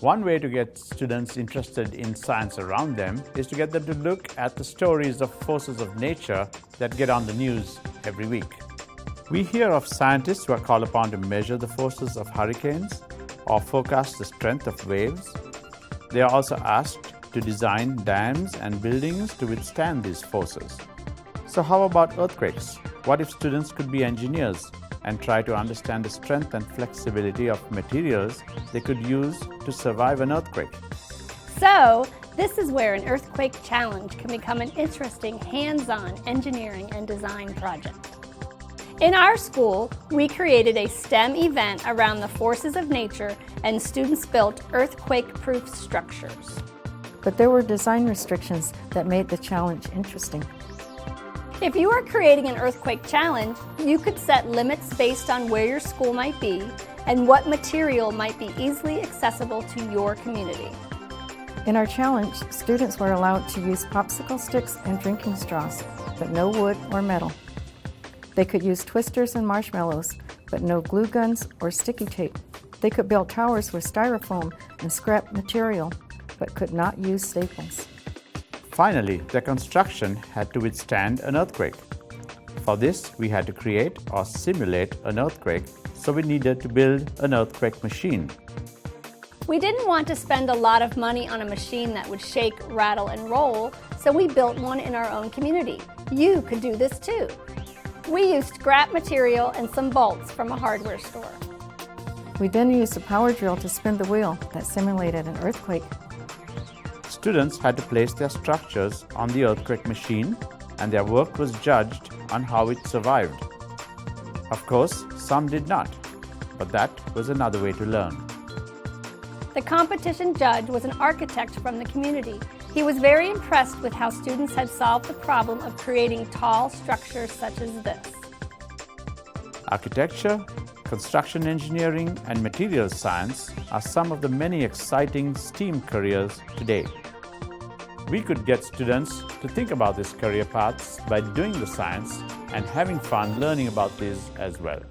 One way to get students interested in science around them is to get them to look at the stories of forces of nature that get on the news every week. We hear of scientists who are called upon to measure the forces of hurricanes or forecast the strength of waves. They are also asked to design dams and buildings to withstand these forces. So how about earthquakes? What if students could be engineers and try to understand the strength and flexibility of materials they could use to survive an earthquake? So, this is where an earthquake challenge can become an interesting hands-on engineering and design project. In our school, we created a STEM event around the forces of nature, and students built earthquake-proof structures. But there were design restrictions that made the challenge interesting. If you are creating an earthquake challenge, you could set limits based on where your school might be and what material might be easily accessible to your community. In our challenge, students were allowed to use popsicle sticks and drinking straws, but no wood or metal. They could use twisters and marshmallows, but no glue guns or sticky tape. They could build towers with styrofoam and scrap material, but could not use staples. Finally, the construction had to withstand an earthquake. For this, we had to create or simulate an earthquake, so we needed to build an earthquake machine. We didn't want to spend a lot of money on a machine that would shake, rattle, and roll, so we built one in our own community. You could do this too. We used scrap material and some bolts from a hardware store. We then used a power drill to spin the wheel that simulated an earthquake. Students had to place their structures on the earthquake machine, and their work was judged on how it survived. Of course, some did not, but that was another way to learn. The competition judge was an architect from the community. He was very impressed with how students had solved the problem of creating tall structures such as this. Architecture, construction engineering, and materials science are some of the many exciting STEAM careers today. We could get students to think about these career paths by doing the science and having fun learning about these as well.